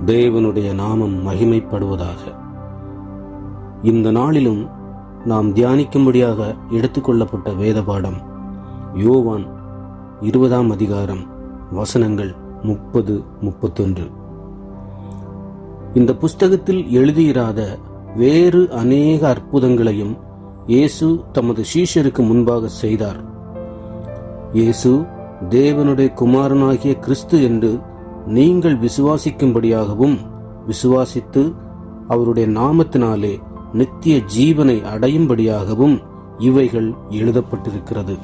தேவனுடைய நாமம் மகிமைப்படுவதாக. இந்த நாளிலும் நாம் தியானிக்கும்படியாக எடுத்துக்கொள்ளப்பட்ட வேத பாடம் யோவான் 20ஆம் அதிகாரம் வசனங்கள் 30-31. இந்த புஸ்தகத்தில் எழுதியிராத வேறு அநேக அற்புதங்களையும் இயேசு தமது சீஷருக்கு முன்பாக செய்தார். இயேசு தேவனுடைய குமாரனாகிய கிறிஸ்து என்று நீங்கள் விசுவாசிக்கும்படியாகவும், விசுவாசித்து அவருடைய நாமத்தினாலே நித்திய ஜீவனை அடையும்படியாகவும் இவைகள் எழுதப்பட்டிருக்கிறது.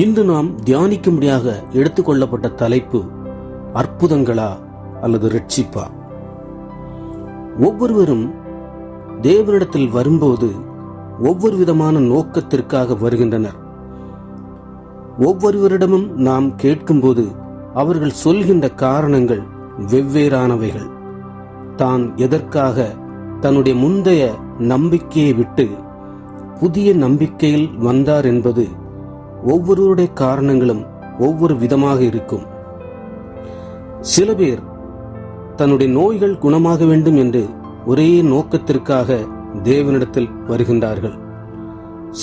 இன்று நாம் தியானிக்கும்படியாக எடுத்துக்கொள்ளப்பட்ட தலைப்பு அற்புதங்களா அல்லது ரட்சிப்பா? ஒவ்வொருவரும் தேவனிடத்தில் வரும்போது ஒவ்வொரு விதமான நோக்கத்திற்காக வருகின்றனர். ஒவ்வொருவரிடமும் நாம் கேட்கும்போது அவர்கள் சொல்கின்ற காரணங்கள் வெவ்வேறானவைகள். தான் எதற்காக தன்னுடைய முந்தைய நம்பிக்கையை விட்டு புதிய நம்பிக்கையில் வந்தார் என்பது ஒவ்வொருவருடைய காரணங்களும் ஒவ்வொரு விதமாக இருக்கும். சில பேர் தன்னுடைய நோய்கள் குணமாக வேண்டும் என்று ஒரே நோக்கத்திற்காக தேவனிடத்தில் வருகின்றார்கள்.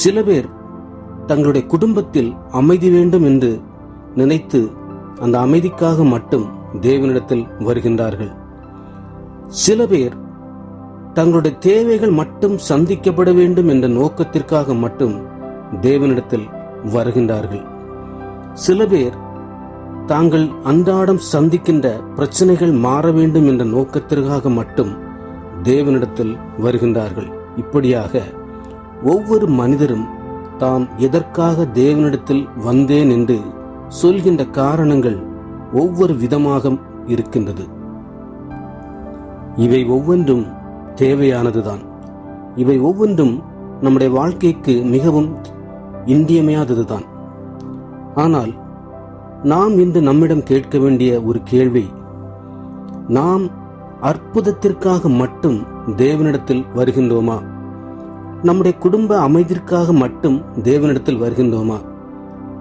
சில பேர் தங்களுடைய குடும்பத்தில் அமைதி வேண்டும் என்று நினைத்து அந்த அமைதிக்காக மட்டும் தேவனிடத்தில் வருகின்றார்கள். சில பேர் தங்களுடைய தேவைகள் மட்டும் சந்திக்கப்பட வேண்டும் என்ற நோக்கத்திற்காக மட்டும் தேவனிடத்தில் வருகின்றார்கள். சில பேர் தாங்கள் அன்றாடம் சந்திக்கின்ற பிரச்சனைகள் மாற வேண்டும் என்ற நோக்கத்திற்காக மட்டும் தேவனிடத்தில் வருகின்றார்கள். இப்படியாக ஒவ்வொரு மனிதரும் தாம் எதற்காக தேவனிடத்தில் வந்தேன் என்று சொல்கின்ற காரணங்கள் ஒவ்வொரு விதமாக இருக்கின்றது. இவை ஒவ்வொன்றும் தேவையானதுதான். இவை ஒவ்வொன்றும் நம்முடைய வாழ்க்கைக்கு மிகவும் இன்றியமையாததுதான். ஆனால் நாம் இன்று நம்மிடம் கேட்க வேண்டிய ஒரு கேள்வி, நாம் அற்புதத்திற்காக மட்டும் தேவனிடத்தில் வருகின்றோமா? நம்முடைய குடும்ப அமைதிக்காக மட்டும் தேவனிடத்தில் வருகின்றோமா?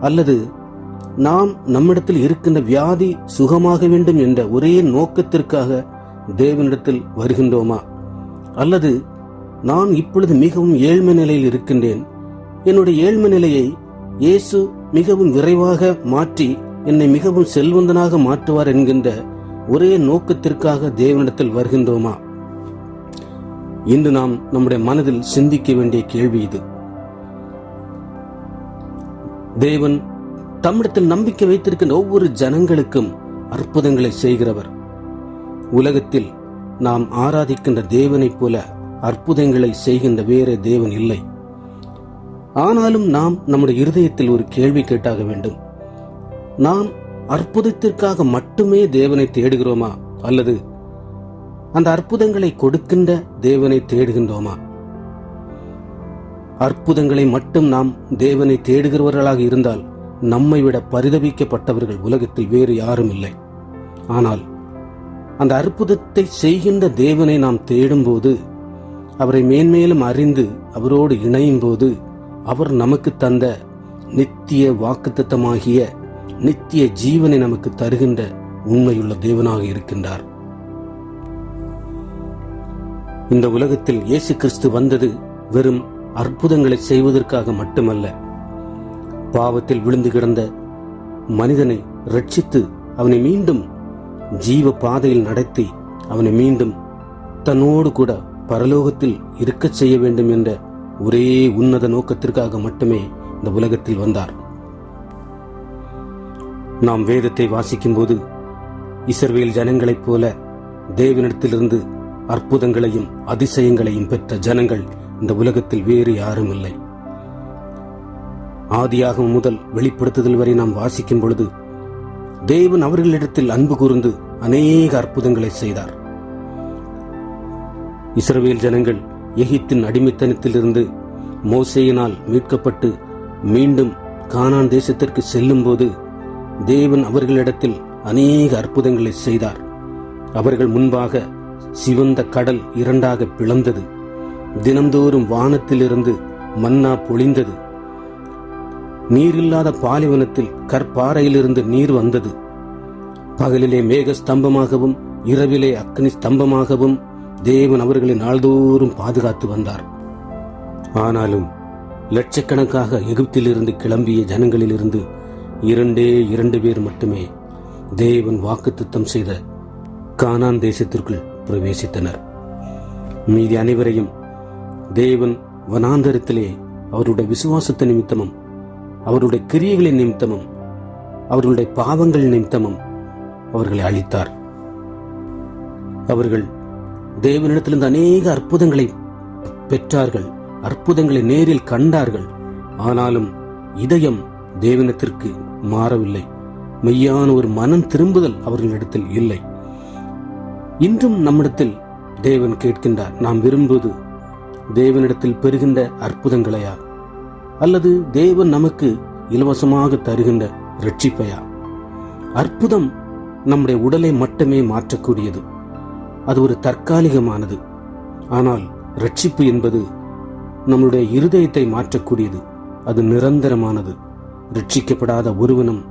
அல்லது நாம் நம்மிடத்தில் இருக்கின்ற வியாதி சுகமாக வேண்டும் என்ற ஒரே நோக்கத்திற்காக தேவனிடத்தில் வருகின்றோமா? அல்லது நான் இப்பொழுது மிகவும் ஏழ்மை நிலையில் இருக்கின்றேன், என்னுடைய ஏழ்மை நிலையை இயேசு மிகவும் விரைவாக மாற்றி என்னை மிகவும் செல்வந்தனாக மாற்றுவார் என்கின்ற ஒரே நோக்கத்திற்காக தேவனிடத்தில் வருகின்றோமா? இன்று நாம் நம்முடைய மனதில் சிந்திக்க வேண்டிய கேள்வி இது. தேவன் தம்மிடத்தில் நம்பிக்கை வைத்திருக்கின்ற ஒவ்வொரு ஜனங்களுக்கும் அற்புதங்களை செய்கிறவர். உலகத்தில் நாம் ஆராதிக்கின்ற தேவனைப் போல அற்புதங்களை செய்கின்ற வேறு தேவன் இல்லை. ஆனாலும் நாம் நம்முடைய இருதயத்தில் ஒரு கேள்வி கேட்டாக வேண்டும். நாம் அற்புதத்திற்காக மட்டுமே தேவனை தேடுகிறோமா? அல்லது அந்த அற்புதங்களை கொடுக்கின்ற தேவனை தேடுகின்றோமா? அற்புதங்களை மட்டும் நாம் தேவனை தேடுகிறவர்களாக இருந்தால் நம்மை விட பரிதபிக்கப்பட்டவர்கள் உலகத்தில் வேறு யாரும் இல்லை. ஆனால் அந்த அற்புதத்தை செய்கின்ற தேவனை நாம் தேடும்போது, அவரை மேன்மேலும் அறிந்து அவரோடு இணையும் போது, அவர் நமக்கு தந்த நித்திய வாக்குத்தத்தமாகிய நித்திய ஜீவனை நமக்கு தருகின்ற உண்மையுள்ள தேவனாக இருக்கின்றார். இந்த உலகத்தில் இயேசு கிறிஸ்து வந்தது வெறும் அற்புதங்களை செய்வதற்காக மட்டுமல்ல. பாவத்தில் விழுந்து கிடந்த மனிதனை ரட்சித்து அவனை மீண்டும் ஜீவ பாதையில் நடத்தி அவனை மீண்டும் தன்னோடு கூட பரலோகத்தில் இருக்கச் செய்ய வேண்டும் என்ற ஒரே உன்னத நோக்கத்திற்காக மட்டுமே இந்த உலகத்தில் வந்தார். நாம் வேதத்தை வாசிக்கும் போது இஸ்ரவேல் ஜனங்களைப் போல தேவனிடத்திலிருந்து அற்புதங்களையும் அதிசயங்களையும் பெற்ற ஜனங்கள் இந்த உலகத்தில் வேறு யாரும் இல்லை. ஆதியாகமம் முதல் வெளிப்படுத்துதல் வரை நாம் வாசிக்கும் பொழுது தேவன் அவர்களிடத்தில் அன்பு கூர்ந்து அநேக அற்புதங்களை செய்தார். இஸ்ரவேல் ஜனங்கள் எகிப்தின் அடிமைத்தனத்திலிருந்து மோசேயினால் மீட்கப்பட்டு மீண்டும் கானான் தேசத்திற்கு செல்லும் போது தேவன் அவர்களிடத்தில் அநேக அற்புதங்களை செய்தார். அவர்கள் முன்பாக சிவந்த கடல் இரண்டாக பிளந்தது. தினந்தோறும் வானத்திலிருந்து மன்னா பொழிந்தது. நீரில்லாத பாலைவனத்தில் கற்பாறையிலிருந்து நீர் வந்தது. பகலிலே மேக ஸ்தம்பமாகவும் இரவிலே அக்னி ஸ்தம்பமாகவும் தேவன் அவர்களை நாள்தோறும் பாதுகாத்து வந்தார். ஆனாலும் லட்சக்கணக்காக எகிப்திலிருந்து கிளம்பிய ஜனங்களிலிருந்து 2 பேர் மட்டுமே தேவன் வாக்குத்தத்தம் செய்த கானான் தேசத்திற்குள் பிரவேசித்தனர். மீதி அனைவரையும் தேவன் வனாந்தரத்திலே அவருடைய விசுவாசத்து நிமித்தமும் அவருடைய கிரியைகளின் நிமித்தமும் அவர்களுடைய பாவங்கள் நிமித்தமும் அவர்களை அழித்தார். அவர்கள் தேவனிடத்திலிருந்து அநேக அற்புதங்களை பெற்றார்கள், அற்புதங்களை நேரில் கண்டார்கள். ஆனாலும் இதயம் தேவனிடத்திற்கு மாறவில்லை. மெய்யான ஒரு மனம் திரும்புதல் அவர்களிடத்தில் இல்லை. இன்றும் நம்மிடத்தில் தேவன் கேட்கின்றார், நாம் விரும்புவது தேவனிடத்தில் பெறுகின்ற அற்புதங்களையா, அல்லது தேவன் நமக்கு இலவசமாக தருகின்ற ரட்சிப்பையா? அற்புதம் நம்முடைய உடலை மட்டுமே மாற்றக்கூடியது, அது ஒரு தற்காலிகமானது. ஆனால் ரட்சிப்பு என்பது நம்முடைய இருதயத்தை மாற்றக்கூடியது, அது நிரந்தரமானது. ரட்சிக்கப்படாத ஒருவனும்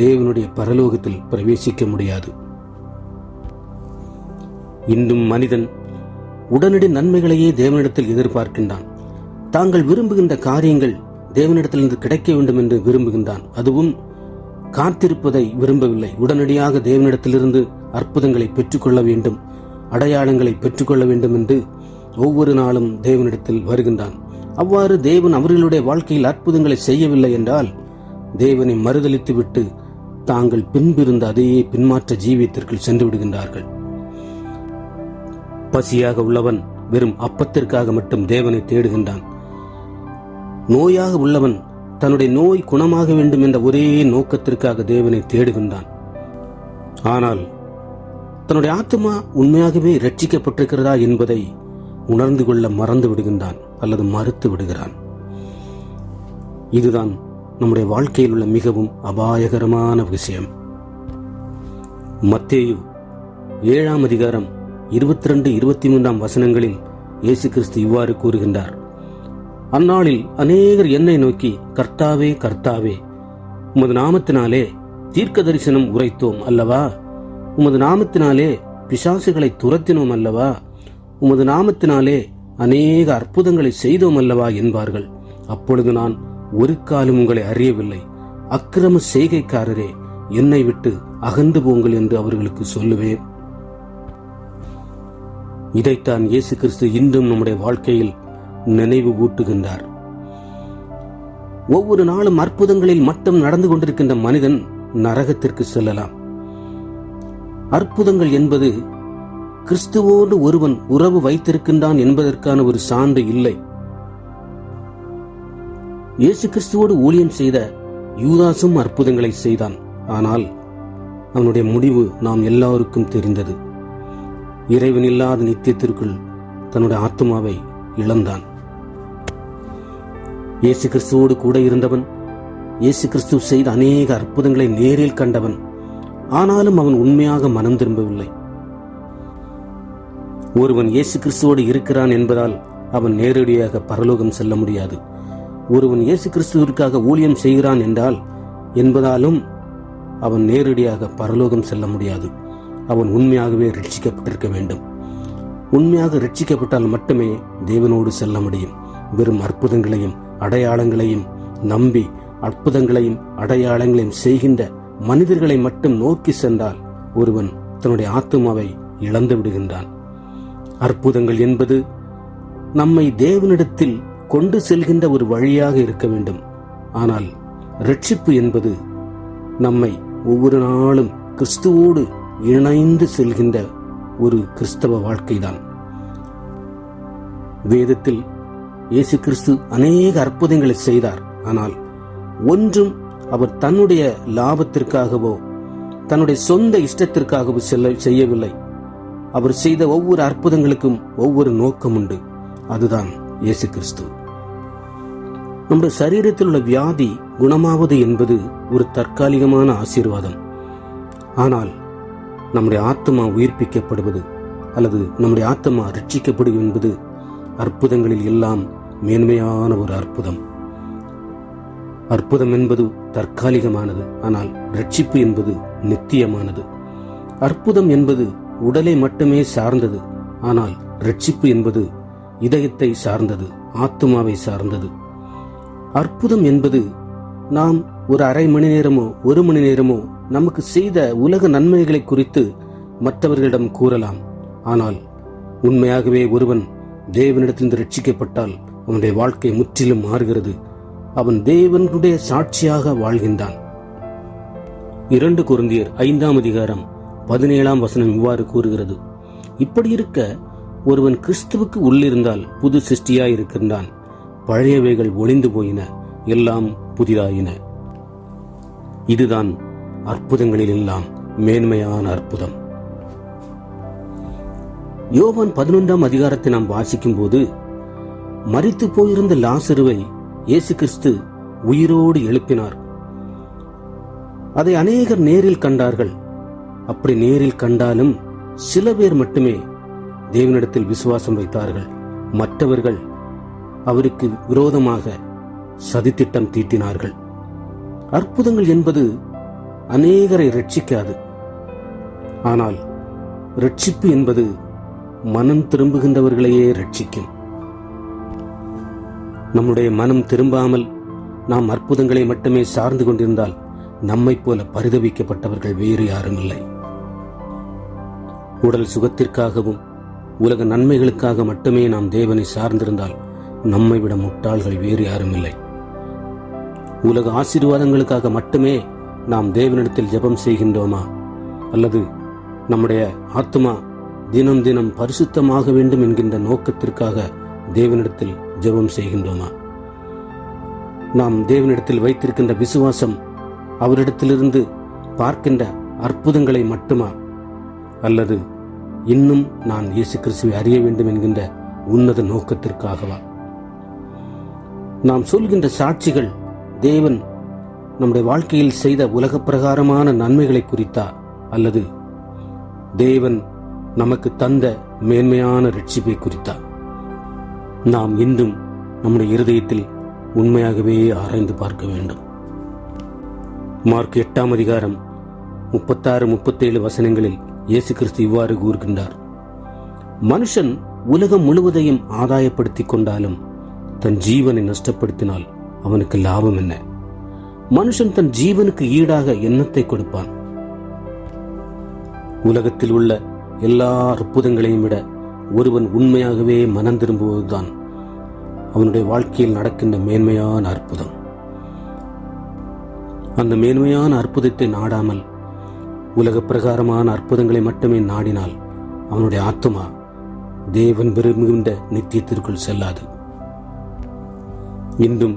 தேவனுடைய பரலோகத்தில் பிரவேசிக்க முடியாது. இன்றும் மனிதன் உடனடி நன்மைகளையே தேவனிடத்தில் எதிர்பார்க்கின்றான். தாங்கள் விரும்புகின்ற காரியங்கள் தேவனிடத்திலிருந்து கிடைக்க வேண்டும் என்று விரும்புகின்றான். அதுவும் காத்திருப்பதை விரும்பவில்லை. உடனடியாக தேவனிடத்திலிருந்து அற்புதங்களை பெற்றுக்கொள்ள வேண்டும், அடையாளங்களை பெற்றுக்கொள்ள வேண்டும் என்று ஒவ்வொரு நாளும் தேவனிடத்தில் வருகின்றான். அவ்வாறு தேவன் அவர்களுடைய வாழ்க்கையில் அற்புதங்களை செய்யவில்லை என்றால் தேவனை மறுதலித்துவிட்டு தாங்கள் பின்பிருந்த அதே பின்மாற்ற ஜீவியத்திற்குள் சென்று விடுகின்றார்கள். பசியாக உள்ளவன் வெறும் அப்பத்திற்காக மட்டும் தேவனை தேடுகின்றான். நோயாக உள்ளவன் தன்னுடைய நோய் குணமாக வேண்டும் என்ற ஒரே நோக்கத்திற்காக தேவனை தேடுகின்றான். ஆனால் தன்னுடைய ஆத்மா உண்மையாகவே ரட்சிக்கப்பட்டிருக்கிறதா என்பதை உணர்ந்து கொள்ள மறந்து விடுகின்றான் அல்லது மறுத்து விடுகிறான். இதுதான் நம்முடைய வாழ்க்கையில் உள்ள மிகவும் அபாயகரமான விஷயம். மத்தேயு 7ஆம் அதிகாரம் 22-23 வசனங்களில் இயேசு கிறிஸ்து இவ்வாறு கூறுகின்றார், அந்நாளில் அநேகர் என்னை நோக்கி, கர்த்தாவே கர்த்தாவே, உமது நாமத்தினாலே தீர்க்க தரிசனம் உரைத்தோம் அல்லவா? உமது நாமத்தினாலே பிசாசுகளை துரத்தினோம் அல்லவா? உமது நாமத்தினாலே அநேக அற்புதங்களை செய்தோம் அல்லவா என்பார்கள். அப்பொழுது நான், ஒரு காலம் உங்களை அறியவில்லை, அக்கிரம செய்கைக்காரரே, என்னை விட்டு அகன்று போங்கள் என்று அவர்களுக்கு சொல்லுவேன். இதைத்தான் இயேசு கிறிஸ்து இன்றும் நம்முடைய வாழ்க்கையில் நினைவு ஊட்டுகின்றார். ஒவ்வொரு நாளும் அற்புதங்களில் மட்டும் நடந்து கொண்டிருக்கின்ற மனிதன் நரகத்திற்கு செல்லலாம். அற்புதங்கள் என்பது கிறிஸ்துவோடு ஒருவன் உறவு வைத்திருக்கின்றான் என்பதற்கான ஒரு சான்று இல்லை. இயேசு கிறிஸ்துவோடு ஊழியம் செய்த யூதாசும் அற்புதங்களை செய்தான். ஆனால் அவனுடைய முடிவு நாம் எல்லாருக்கும் தெரிந்தது. இறைவன் இல்லாத நித்தியத்திற்குள் தன்னுடைய ஆத்மாவை இழந்தான். இயேசு கிறிஸ்துவோடு கூட இருந்தவன், இயேசு கிறிஸ்து செய்த அநேக அற்புதங்களை நேரில் கண்டவன். ஆனாலும் அவன் உண்மையாக மனம் திரும்பவில்லை. ஒருவன் இயேசு கிறிஸ்துவோடு இருக்கிறான் என்பதால் அவன் நேரடியாக பரலோகம் செல்ல முடியாது. ஒருவன் இயேசு கிறிஸ்துவிற்காக ஊழியம் செய்கிறான் என்றால் என்பதாலும் அவன் நேரடியாக பரலோகம் செல்ல முடியாது. அவன் உண்மையாகவே ரட்சிக்கப்பட்டிருக்க வேண்டும். உண்மையாக ரட்சிக்கப்பட்டால் மட்டுமே தேவனோடு செல்ல முடியும். வெறும் அற்புதங்களையும் அடையாளங்களையும் நம்பி அற்புதங்களையும் அடையாளங்களையும் செய்கின்ற மனிதர்களை மட்டும் நோக்கி சென்றால் ஒருவன் தன்னுடைய ஆத்துமாவை இழந்து விடுகின்றான். அற்புதங்கள் என்பது நம்மை தேவனிடத்தில் கொண்டு செல்கின்ற ஒரு வழியாக இருக்க வேண்டும். ஆனால் ரட்சிப்பு என்பது நம்மை ஒவ்வொரு நாளும் கிறிஸ்துவோடு இணைந்து செல்கின்ற ஒரு கிறிஸ்தவ வாழ்க்கைதான். வேதத்தில் இயேசு கிறிஸ்து அநேக அற்புதங்களை செய்தார். ஆனால் ஒன்றும் அவர் தன்னுடைய லாபத்திற்காகவோ தன்னுடைய சொந்த இஷ்டத்திற்காகவோ செய்யவில்லை. அவர் செய்த ஒவ்வொரு அற்புதங்களுக்கும் ஒவ்வொரு நோக்கம் உண்டு. அதுதான் இயேசு கிறிஸ்து. நம்முடைய சரீரத்தில் உள்ள வியாதி குணமாவது என்பது ஒரு தற்காலிகமான ஆசீர்வாதம். ஆனால் நம்முடைய ஆத்மா உயிர்ப்பிக்கப்படுவது அல்லது நம்முடைய ஆத்மா ரட்சிக்கப்படுவது என்பது அற்புதங்களில் எல்லாம் மேன்மையான ஒரு அற்புதம். அற்புதம் என்பது தற்காலிகமானது, ஆனால் ரட்சிப்பு என்பது நித்தியமானது. அற்புதம் என்பது உடலை மட்டுமே சார்ந்தது. ஆனால் ரட்சிப்பு என்பது இதயத்தை சார்ந்தது, ஆத்துமாவை சார்ந்தது. அற்புதம் என்பது நாம் ஒரு அரை மணி நேரமோ 1 மணி நேரமோ நமக்கு செய்த உலக நன்மைகளை குறித்து மற்றவர்களிடம் கூறலாம். ஆனால் உண்மையாகவே ஒருவன் தேவனிடத்திலிருந்து ரட்சிக்கப்பட்டால் அவனுடைய வாழ்க்கை முற்றிலும் மாறுகிறது. அவன் தேவனுடைய சாட்சியாக வாழ்கின்றான். 2 கொரிந்தியர் 5:17 இவ்வாறு கூறுகிறது: இப்படி இருக்க ஒருவன் கிறிஸ்துவுக்கு உள்ளிருந்தால் புது சிருஷ்டியாயிருக்கின்றான், பழையவைகள் ஒளிந்து போயின, எல்லாம் புதிதாயின. இதுதான் அற்புதங்களில் எல்லாம் மேன்மையான அற்புதம். யோவான் 11 நாம் வாசிக்கும் போது, மரித்து போயிருந்த லாசருவை இயேசு கிறிஸ்து உயிரோடு எழுப்பினார். அதை அநேகர் நேரில் கண்டார்கள். அப்படி நேரில் கண்டாலும் சில பேர் மட்டுமே தேவனிடத்தில் விசுவாசம் வைத்தார்கள். மற்றவர்கள் அவருக்கு விரோதமாக சதித்திட்டம் தீட்டினார்கள். அற்புதங்கள் என்பது அநேகரை ரட்சிக்காது. ஆனால் ரட்சிப்பு என்பது மனம் திரும்புகின்றவர்களையே ரட்சிக்கும். நம்முடைய மனம் திரும்பாமல் நாம் அற்புதங்களை மட்டுமே சார்ந்து கொண்டிருந்தால் நம்மை போல பரிதவிக்கப்பட்டவர்கள் வேறு யாரும் இல்லை. உடல் சுகத்திற்காகவும் உலக நன்மைகளுக்காக மட்டுமே நாம் தேவனை சார்ந்திருந்தால் நம்மை விட முட்டாள்கள் வேறு யாரும் இல்லை. உலக ஆசீர்வாதங்களுக்காக மட்டுமே நாம் தேவனிடத்தில் ஜெபம் செய்கின்றோமா? அல்லது நம்முடைய ஆத்மா தினம் தினம் பரிசுத்தமாக வேண்டும் என்கின்ற நோக்கத்திற்காக தேவனிடத்தில் ஜெபம் செய்கின்றோமா? நாம் தேவனிடத்தில் வைத்திருக்கின்ற விசுவாசம் அவரிடத்திலிருந்து பார்க்கின்ற அற்புதங்களை மட்டுமா? அல்லது இன்னும் நான் இயேசு கிறிஸ்துவை அறிய வேண்டும் என்கின்ற உன்னத நோக்கத்திற்காகவா? நாம் சொல்கின்ற சாட்சிகள் தேவன் நம்முடைய வாழ்க்கையில் செய்த உலக பிரகாரமான நன்மைகளை குறித்தா? அல்லது தேவன் நமக்கு தந்த மேன்மையான ரட்சிப்பை குறித்தா? நாம் இன்றும் நம்முடைய இருதயத்தில் உண்மையாகவே ஆராய்ந்து பார்க்க வேண்டும். மார்க் 8:36-37 இயேசு கிறிஸ்து இவ்வாறு கூறுகின்றார்: மனுஷன் உலகம் முழுவதையும் ஆதாயப்படுத்திக் கொண்டாலும் தன் ஜீவனை நஷ்டப்படுத்தினால் அவனுக்கு லாபம் என்ன? மனுஷன் தன் ஜீவனுக்கு ஈடாக என்னத்தை கொடுப்பான்? உலகத்தில் உள்ள எல்லா அற்புதங்களையும் விட ஒருவன் உண்மையாகவே மனம் திரும்புவதுதான் அவனுடைய வாழ்க்கையில் நடக்கின்ற மேன்மையான அற்புதம். அந்த மேன்மையான அற்புதத்தை நாடாமல் உலக பிரகாரமான அற்புதங்களை மட்டுமே நாடினால் அவனுடைய ஆத்துமா தேவன் விரும்புகின்ற நித்தியத்திற்குள் செல்லாது. இன்றும்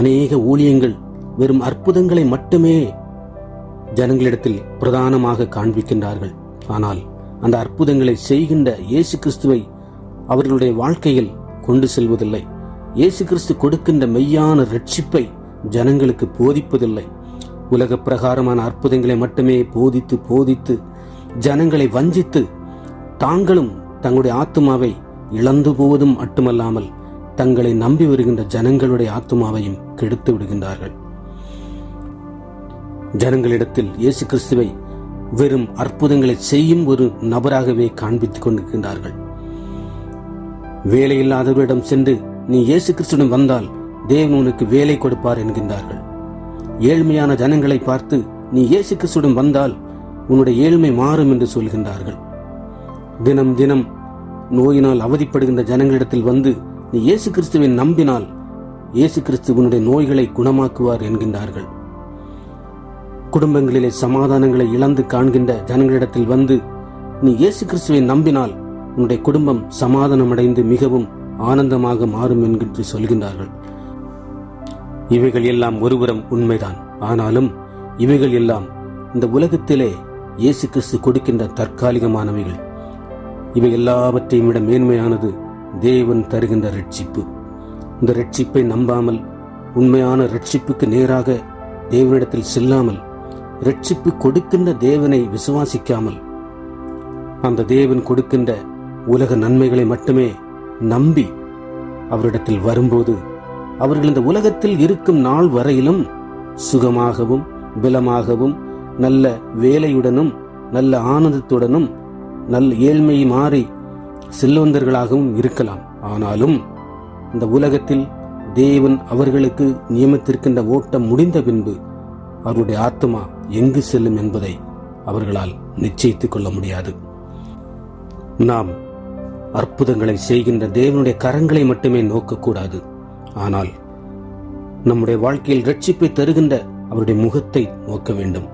அநேக ஊழியங்கள் வெறும் அற்புதங்களை மட்டுமே ஜனங்களிடத்தில் பிரதானமாக காண்பிக்கின்றார்கள். ஆனால் அந்த அற்புதங்களை செய்கின்ற இயேசு கிறிஸ்துவை அவர்களுடைய வாழ்க்கையில் கொண்டு செல்வதில்லை. இயேசு கிறிஸ்து கொடுக்கின்ற மெய்யான ரட்சிப்பை ஜனங்களுக்கு போதிப்பதில்லை. உலக பிரகாரமான அற்புதங்களை மட்டுமே போதித்து ஜனங்களை வஞ்சித்து தாங்களும் தங்களுடைய ஆத்துமாவை இழந்து போவதும் மட்டுமல்லாமல் தங்களை நம்பி வருகின்ற ஜனங்களுடைய ஆத்துமாவையும் கெடுத்து விடுகின்றார்கள். ஜனங்களிடத்தில் இயேசு கிறிஸ்துவை வெறும் அற்புதங்களை செய்யும் ஒரு நபராகவே காண்பித்துக் கொண்டிருக்கின்றார்கள். வேலையில்லாதவரிடம் சென்று நீ இயேசு கிறிஸ்துவிடம் வந்தால் தேவன் உனக்கு வேலை கொடுப்பார் என்கின்றார்கள். ஏழ்மையான ஜனங்களை பார்த்து நீ இயேசு கிறிஸ்துவிடம் வந்தால் உன்னுடைய ஏழ்மை மாறும் என்று சொல்கின்றார்கள். தினம் தினம் நோயினால் அவதிப்படுகின்ற ஜனங்களிடத்தில் வந்து நீ இயேசு கிறிஸ்துவை நம்பினால் இயேசு கிறிஸ்து உன்னுடைய நோய்களை குணமாக்குவார் என்கின்றார்கள். குடும்பங்களிலே சமாதானங்களை இழந்து காண்கின்ற ஜனங்களிடத்தில் வந்து நீ இயேசு கிறிஸ்துவை நம்பினால் உன்னுடைய குடும்பம் சமாதானமடைந்து மிகவும் ஆனந்தமாக மாறும் என்கின்ற சொல்கின்றார்கள். இவைகள் எல்லாம் ஒருபுறம் உண்மைதான். ஆனாலும் இவைகள் எல்லாம் இந்த உலகத்திலே இயேசு கிறிஸ்து கொடுக்கின்ற தற்காலிகமானவைகள். இவை எல்லாவற்றையும் விட மேன்மையானது தேவன் தருகின்ற ரட்சிப்பு. இந்த ரட்சிப்பை நம்பாமல் உண்மையான ரட்சிப்புக்கு நேராக தேவனிடத்தில் செல்லாமல் ரட்சிப்பு கொடுக்கின்ற தேவனை விசுவாசிக்காமல் அந்த தேவன் கொடுக்கின்ற உலக நன்மைகளை மட்டுமே நம்பி அவரிடத்தில் வரும்போது அவர்கள் இந்த உலகத்தில் இருக்கும் நாள் வரையிலும் சுகமாகவும் பலமாகவும் நல்ல வேலையுடனும் நல்ல ஆனந்தத்துடனும் நல்ல ஏழ்மை மாறி செல்வந்தர்களாகவும் இருக்கலாம். ஆனாலும் இந்த உலகத்தில் தேவன் அவர்களுக்கு நியமித்திருக்கின்ற ஓட்டம் முடிந்த பின்பு அவருடைய ஆத்மா எங்கு செல்லும் என்பதை அவர்களால் நிச்சயித்துக் கொள்ள முடியாது. நாம் அற்புதங்களை செய்கின்ற தேவனுடைய கரங்களை மட்டுமே நோக்கக்கூடாது. ஆனால் நம்முடைய வாழ்க்கையில் ரட்சிப்பை தருகின்ற அவருடைய முகத்தை நோக்க வேண்டும்.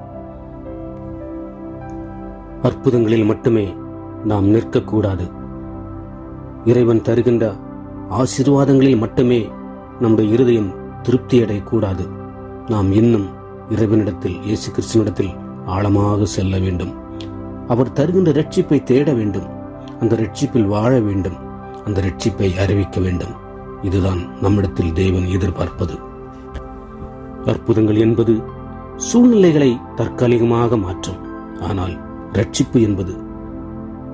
அற்புதங்களில் மட்டுமே நாம் நிற்கக்கூடாது. இறைவன் தருகின்ற ஆசீர்வாதங்களில் மட்டுமே நம்முடைய இருதயம் திருப்தி அடையக்கூடாது. நாம் இன்னும் இறைவனிடத்தில், இயேசு கிறிஸ்துவினிடத்தில் ஆழமாக செல்ல வேண்டும். அவர் தருகின்ற ரட்சிப்பை தேட வேண்டும். அந்த ரட்சிப்பில் வாழ வேண்டும். அந்த ரட்சிப்பை அறிவிக்க வேண்டும். இதுதான் நம்மிடத்தில் தேவன் எதிர்பார்ப்பது. அற்புதங்கள் என்பது சூழ்நிலைகளை தற்காலிகமாக மாற்றும். ஆனால் ரட்சிப்பு என்பது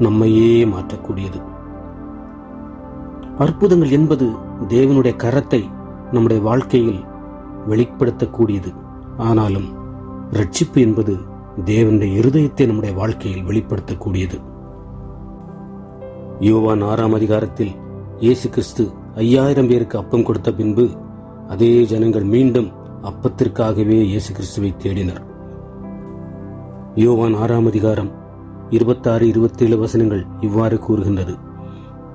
நம்மையே மாற்றக்கூடியது. அற்புதங்கள் என்பது தேவனுடைய கரத்தை நம்முடைய வாழ்க்கையில் வெளிப்படுத்தக்கூடியது. ஆனாலும் ரட்சிப்பு என்பது தேவனுடைய இருதயத்தை நம்முடைய வாழ்க்கையில் வெளிப்படுத்தக்கூடியது. யோவான் 6ஆம் அதிகாரத்தில் இயேசு கிறிஸ்து 5000 பேருக்கு அப்பம் கொடுத்த பின்பு அதே ஜனங்கள் மீண்டும் அப்பத்திற்காகவே இயேசு கிறிஸ்துவை தேடினர். யோவான் 6ஆம் அதிகாரம் 26-27 வசனங்கள் இவ்வாறு கூறுகின்றது.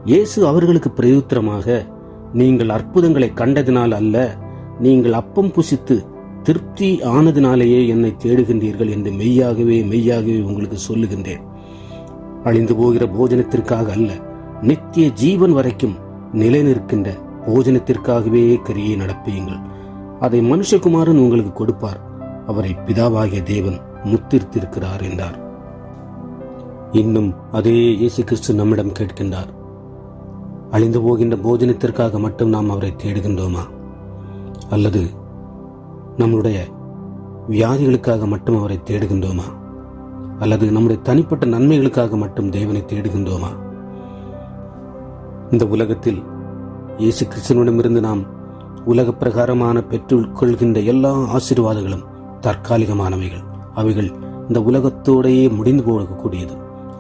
இயேசு அவர்களுக்கு பிரயுத்தரமாக, நீங்கள் அற்புதங்களை கண்டதினால் அல்ல, நீங்கள் அப்பம் புசித்து திருப்தி ஆனதினாலேயே என்னை தேடுகின்றீர்கள் என்று மெய்யாகவே மெய்யாகவே உங்களுக்கு சொல்லுகின்றேன். அழிந்து போகிற போஜனத்திற்காக அல்ல, நித்திய ஜீவன் வரைக்கும் நிலைநிற்கின்ற போஜனத்திற்காகவே கிரியை நடப்பியுங்கள். அதை மனுஷகுமாரன் உங்களுக்கு கொடுப்பார். அவரை பிதாவாகிய தேவன் முத்திருத்திருக்கிறார் என்றார். இன்னும் அதே இயேசு கிறிஸ்து நம்மிடம் கேட்கின்றார், அழிந்து போகின்ற போஜனத்திற்காக மட்டும் நாம் அவரை தேடுகின்றோமா? அல்லது நம்முடைய வியாதிகளுக்காக மட்டும் அவரை தேடுகின்றோமா? அல்லது நம்முடைய தனிப்பட்ட நன்மைகளுக்காக மட்டும் தேவனை தேடுகின்றோமா? இந்த உலகத்தில் இயேசு கிறிஸ்துவிடமிருந்து நாம் உலக பிரகாரமான பெற்றுக்கொள்கின்ற எல்லா ஆசீர்வாதங்களும் தற்காலிகமானவைகள். அவைகள் இந்த உலகத்தோடையே முடிந்து போகக்கூடியது.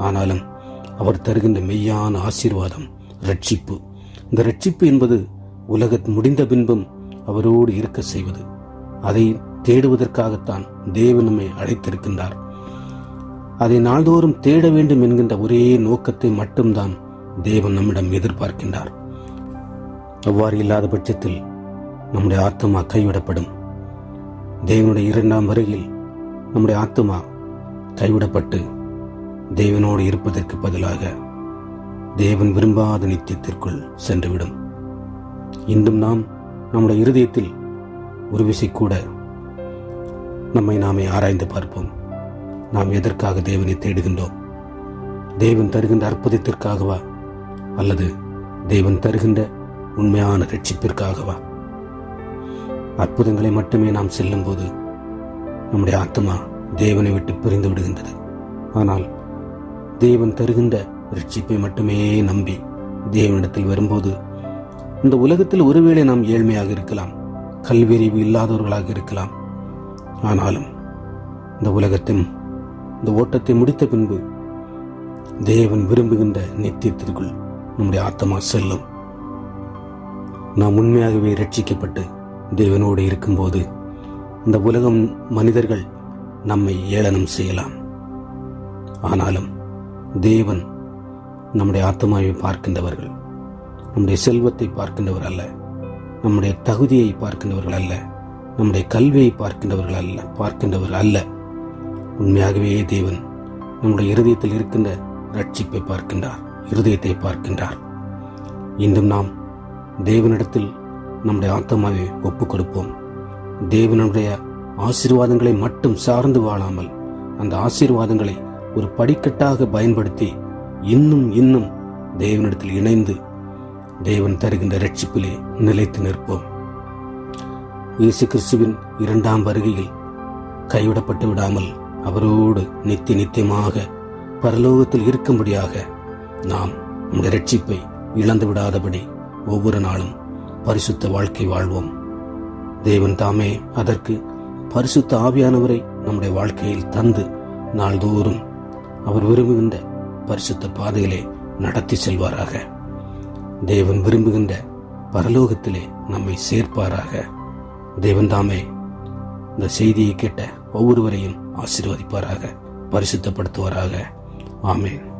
ஆனாலும் அவர் தருகின்ற மெய்யான ஆசீர்வாதம் ரட்சிப்பு. இந்த ரட்சிப்பு என்பது உலக முடிந்த பின்பும் அவரோடு இருக்க செய்வது. அதை தேடுவதற்காகத்தான் தேவன் நம்மை அழைத்திருக்கின்றார். அதை நாள்தோறும் தேட வேண்டும் என்கின்ற ஒரே நோக்கத்தை மட்டும்தான் தேவன் நம்மிடம் எதிர்பார்க்கின்றார். அவ்வாறு இல்லாத பட்சத்தில் நம்முடைய ஆத்மா கைவிடப்படும். தேவனுடைய 2ஆம் வருகையில் நம்முடைய ஆத்மா கைவிடப்பட்டு தேவனோடு இருப்பதற்கு பதிலாக தேவன் விரும்பாத நித்தியத்திற்குள் சென்றுவிடும். இன்றும் நாம் நம்முடைய இருதயத்தில் ஒரு விசை கூட நம்மை நாமே ஆராய்ந்து பார்ப்போம். நாம் எதற்காக தேவனை தேடுகின்றோம்? தேவன் தருகின்ற அற்புதத்திற்காகவா? அல்லது தேவன் தருகின்ற உண்மையான ரட்சிப்பிற்காகவா? அற்புதங்களை மட்டுமே நாம் செல்லும் போது நம்முடைய ஆத்மா தேவனை விட்டு பிரிந்து விடுகின்றது. ஆனால் தேவன் தருகின்ற ரட்சிப்பை மட்டுமே நம்பி தேவனிடத்தில் வரும்போது, இந்த உலகத்தில் ஒருவேளை நாம் ஏழ்மையாக இருக்கலாம், கல்வியறிவு இல்லாதவர்களாக இருக்கலாம். ஆனாலும் இந்த உலகத்தின் இந்த ஓட்டத்தை முடித்த பின்பு தேவன் விரும்புகின்ற நித்தியத்திற்குள் நம்முடைய ஆத்மா செல்லும். நாம் உண்மையாகவே ரட்சிக்கப்பட்டு தேவனோடு இருக்கும்போது இந்த உலகம் மனிதர்கள் நம்மை ஏளனம் செய்யலாம். ஆனாலும் தேவன் நம்முடைய ஆத்மாவை பார்க்கின்றவர்கள், நம்முடைய செல்வத்தை பார்க்கின்றவர் அல்ல, நம்முடைய தகுதியை பார்க்கின்றவர்கள் அல்ல, நம்முடைய கல்வியை பார்க்கின்றவர்கள் அல்ல. உண்மையாகவே தேவன் நம்முடைய இருதயத்தில் இருக்கின்ற ரட்சிப்பை பார்க்கின்றார், இருதயத்தை பார்க்கின்றார். இன்றும் நாம் தேவனிடத்தில் நம்முடைய ஆத்மாவை ஒப்புக் கொடுப்போம். தேவனுடைய ஆசீர்வாதங்களை மட்டும் சார்ந்து வாழாமல் அந்த ஆசீர்வாதங்களை ஒரு படிக்கட்டாக பயன்படுத்தி இன்னும் இன்னும் தேவனிடத்தில் இணைந்து தேவன் தருகின்ற ரட்சிப்பிலே நிலைத்து நிற்போம். இயேசு கிறிஸ்துவின் 2ஆம் வருகையில் கைவிடப்பட்டு விடாமல் அவரோடு நித்தியமாக பரலோகத்தில் இருக்கும்படியாக நாம் நம்முடைய ரட்சிப்பை இழந்து விடாதபடி ஒவ்வொரு நாளும் பரிசுத்த வாழ்க்கை வாழ்வோம். தேவன் தாமே அதற்கு பரிசுத்த ஆவியானவரை நம்முடைய வாழ்க்கையில் தந்து நாள்தோறும் அவர் விரும்புகின்ற பரிசுத்த பாதையிலே நடத்தி செல்வாராக. தேவன் விரும்புகின்ற பரலோகத்திலே நம்மை சேர்ப்பாராக. தேவன் தாமே இந்த செய்தியை கேட்ட ஒவ்வொருவரையும் ஆசீர்வதிப்பாராக, பரிசுத்தப்படுத்துவாராக. ஆமென்.